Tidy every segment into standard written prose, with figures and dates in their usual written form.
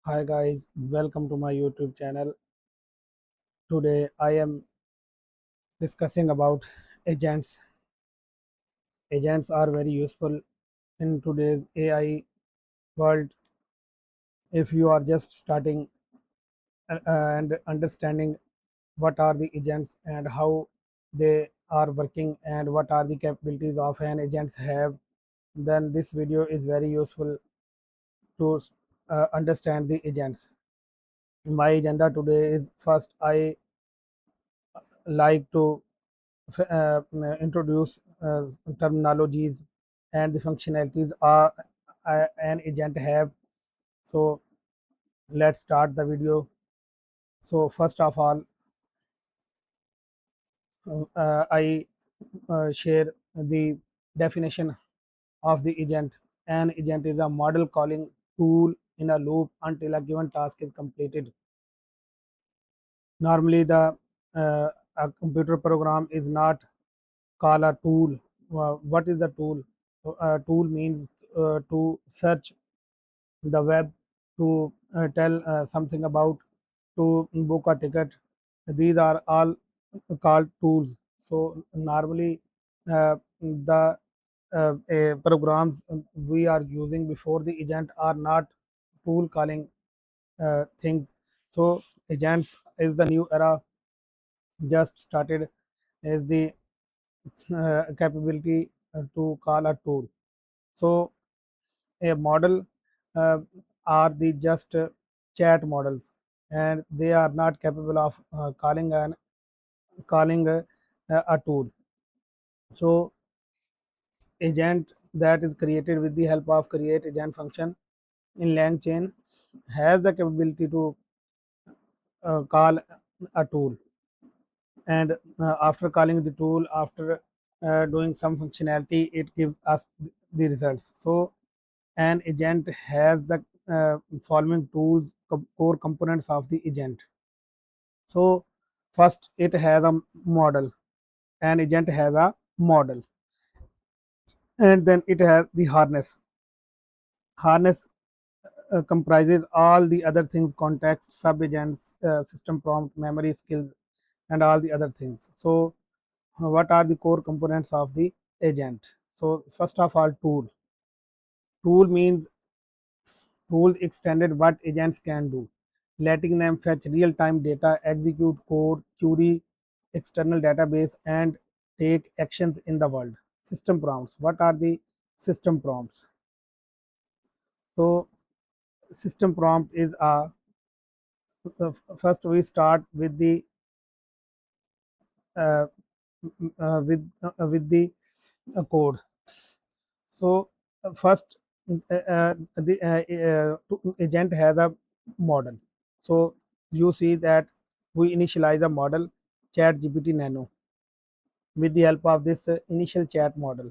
Hi guys, welcome to my YouTube channel. Today I am discussing about agents. Agents are very useful in today's AI world. If you are just starting and understanding what are the agents and how they are working and what are the capabilities of an agents have, then this video is very useful to understand the agents. My agenda today is first I like to introduce terminologies and the functionalities are an agent have. So let's start the video. So first of all, I share the definition of the agent. An agent is a model calling tool in a loop until a given task is completed. Normally, a computer program is not call a tool. What is the tool? Tool means to search the web, to tell something about, to book a ticket. These are all called tools. So normally the programs we are using before the agent are not tool calling things. So agents is the new era just started as the capability to call a tool. So a model uh, are the just chat models, and they are not capable of calling a tool. So agent that is created with the help of create agent function in LangChain has the capability to call a tool, and after calling the tool, after doing some functionality, it gives us the results. So an agent has the following tools, core components of the agent. So first it has a model. An agent has a model, and then it has the harness comprises all the other things: context, sub agents, system prompt, memory, skills, and all the other things. So what are the core components of the agent? So first of all, tool means tools extended what agents can do, letting them fetch real-time data, execute code, query external database, and take actions in the world. System prompts. What are the system prompts? So system prompt is first we start with the uh, with the code. So first, the agent has a model. So you see that we initialize a model, chat GPT nano, with the help of this initial chat model,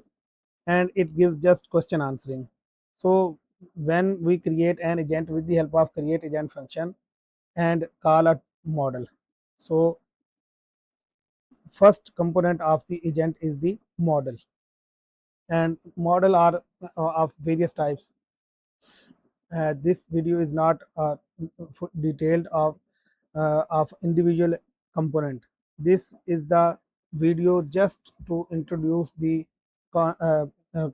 and it gives just question answering. So when we create an agent with the help of create agent function and call a model, so first component of the agent is the model, and model are of various types. This video is not detailed of individual component. This is the video just to introduce the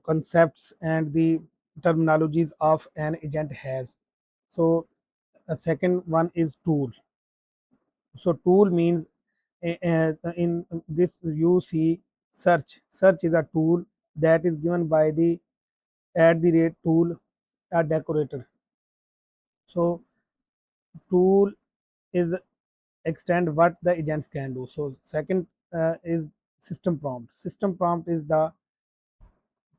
concepts and the terminologies of an agent has. So a second one is tool. So tool means in this you see search is a tool that is given by the at the rate tool a decorator. So tool is extend what the agents can do. So second is system prompt. System prompt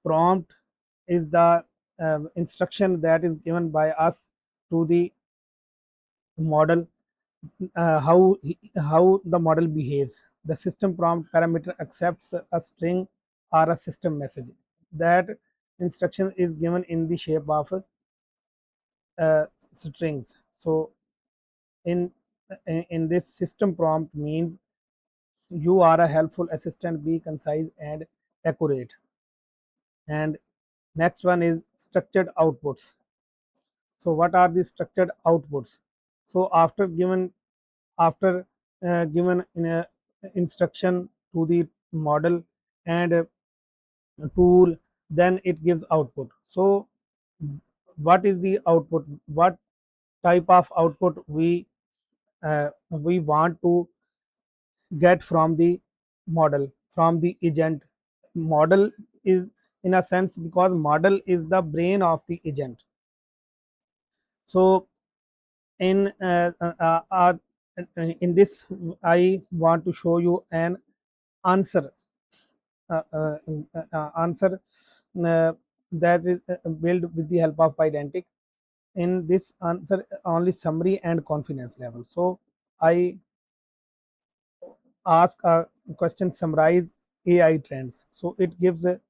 prompt is the instruction that is given by us to the model, how the model behaves. The system prompt parameter accepts a string or a system message. That instruction is given in the shape of strings. So in in this system prompt means you are a helpful assistant, be concise and accurate. And next one is structured outputs. So what are the structured outputs? So after given in a instruction to the model and tool, then it gives output. So what is the output? What type of output we want to get from the model, from the agent? Model is, in a sense, because model is the brain of the agent. So in in this, I want to show you an answer, answer uh, that is built with the help of Pydantic. In this answer, only summary and confidence level. So I ask a question: summarize AI trends. So it gives a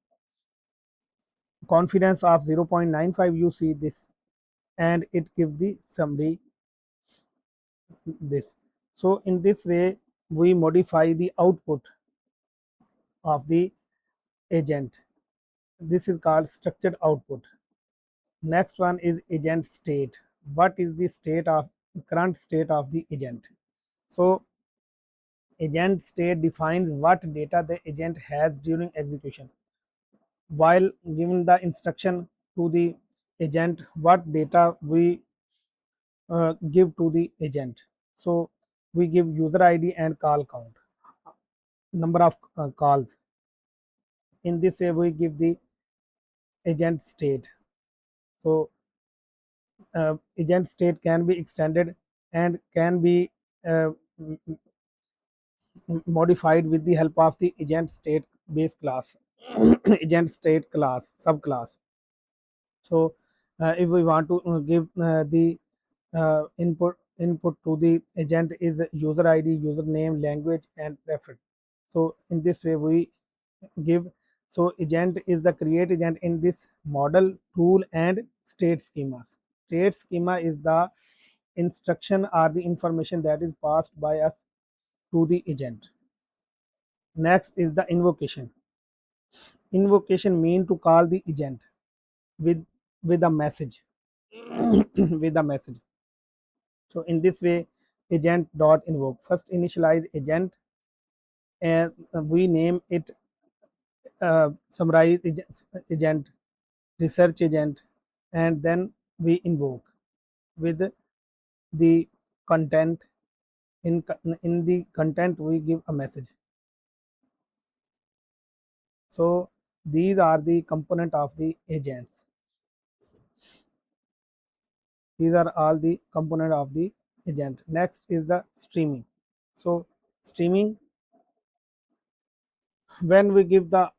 confidence of 0.95. You see this, and it gives the summary this. So in this way, we modify the output of the agent. This is called structured output. Next one is agent state. What is the state of current state of the agent? So agent state defines what data the agent has during execution. While giving the instruction to the agent, what data we give to the agent. So we give user ID and call count, number of calls. In this way, we give the agent state. So agent state can be extended and can be uh, modified with the help of the agent state base class, agent state class, subclass. So if we want to give the input to the agent is user ID, username, language, and preferred. So in this way we give. So agent is the create agent in this model, tool, and state schemas. State schema is the instruction or the information that is passed by us to the agent. Next is the invocation. Invocation mean to call the agent with a message. With a message. So in this way, agent dot invoke. First initialize agent, and we name it summarize agent, research agent, and then we invoke with the content. In the content we give a message. So these are the component of the agents. These are all the component of the agent. Next is the streaming. So streaming, when we give the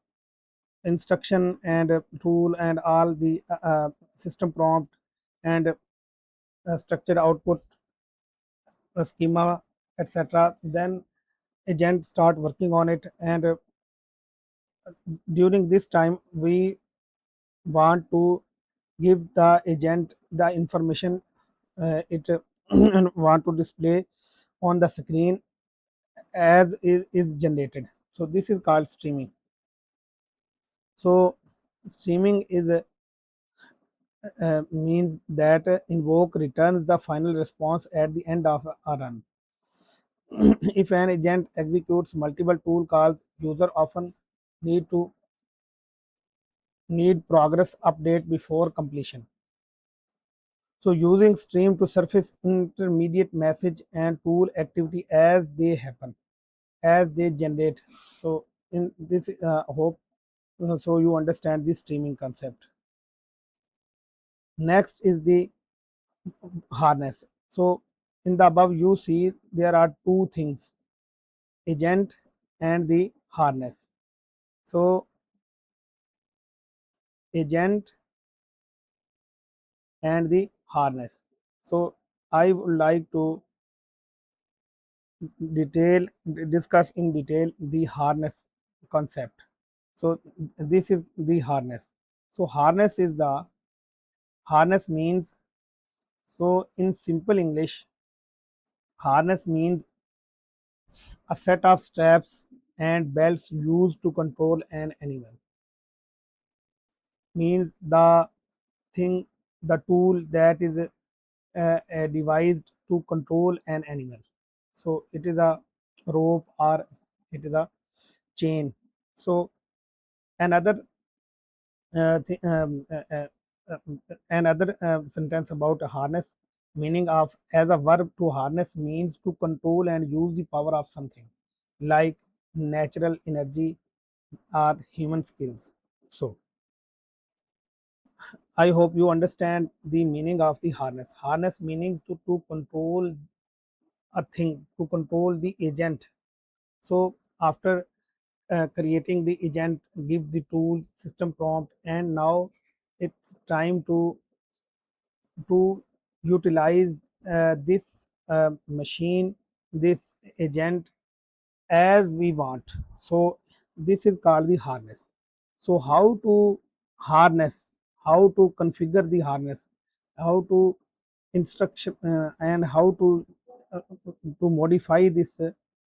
instruction and tool and all the system prompt and structured output schema, etc., then agent start working on it. And during this time we want to give the agent the information it want to display on the screen as is generated. So this is called streaming. So streaming is means that invoke returns the final response at the end of a run. If an agent executes multiple tool calls, user often need to need progress update before completion. So using stream to surface intermediate message and tool activity as they happen, as they generate. So in this hope so you understand this streaming concept. Next is the harness. So in the above you see there are two things, agent and the harness. So agent and the harness. So I would like to detail discuss in detail the harness concept. So this is the harness. So harness means, so in simple English, harness means a set of straps and belts used to control an animal. Means the thing the tool that is devised to control an animal. So it is a rope or it is a chain. So another another sentence about a harness, meaning of as a verb to harness means to control and use the power of something like natural energy or human skills. So I hope you understand the meaning of the harness. Harness meaning to control a thing, to control the agent. So after creating the agent, give the tool system prompt, and now it's time to utilize this machine, this agent as we want. So this is called the harness. So how to harness, how to configure the harness, how to instruction and how to modify this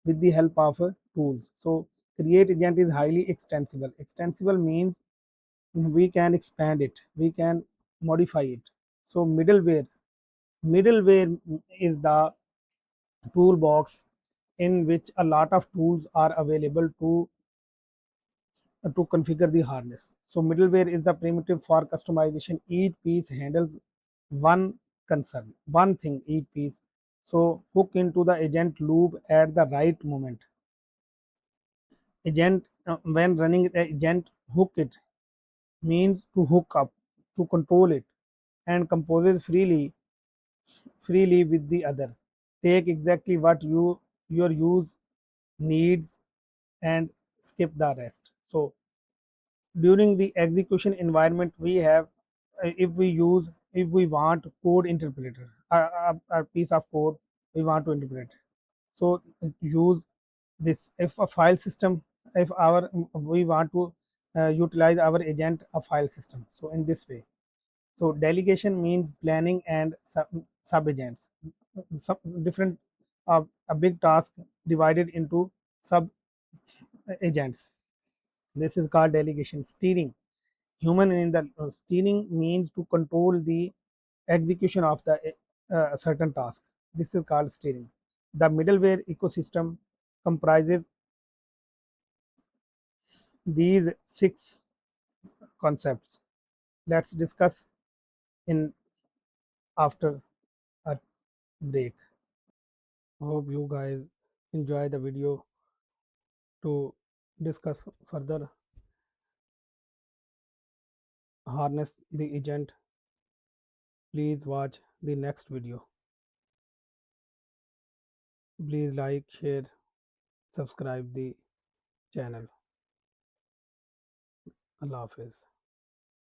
with the help of tools. So create agent is highly extensible. Extensible means we can expand it, we can modify it. So middleware is the toolbox in which a lot of tools are available to configure the harness. So middleware is the primitive for customization. Each piece handles one concern, one thing each piece. So hook into the agent loop at the right moment. Agent when running the agent, hook it means to hook up, to control it, and composes freely with the other. Take exactly what your use needs and skip the rest. So during the execution environment we have if we want code interpreter, a piece of code we want to interpret. So use this. If a file system, if our we want to utilize our agent a file system, so in this way. So delegation means planning and sub agents, some different a big task divided into sub agents. This is called delegation. Steering, human in the steering means to control the execution of the certain task. This is called steering. The middleware ecosystem comprises these six concepts. Let's discuss in after a break. Hope you guys enjoy the video. To discuss further harness the agent, please watch the next video. Please like, share, subscribe the channel. Allah Hafiz.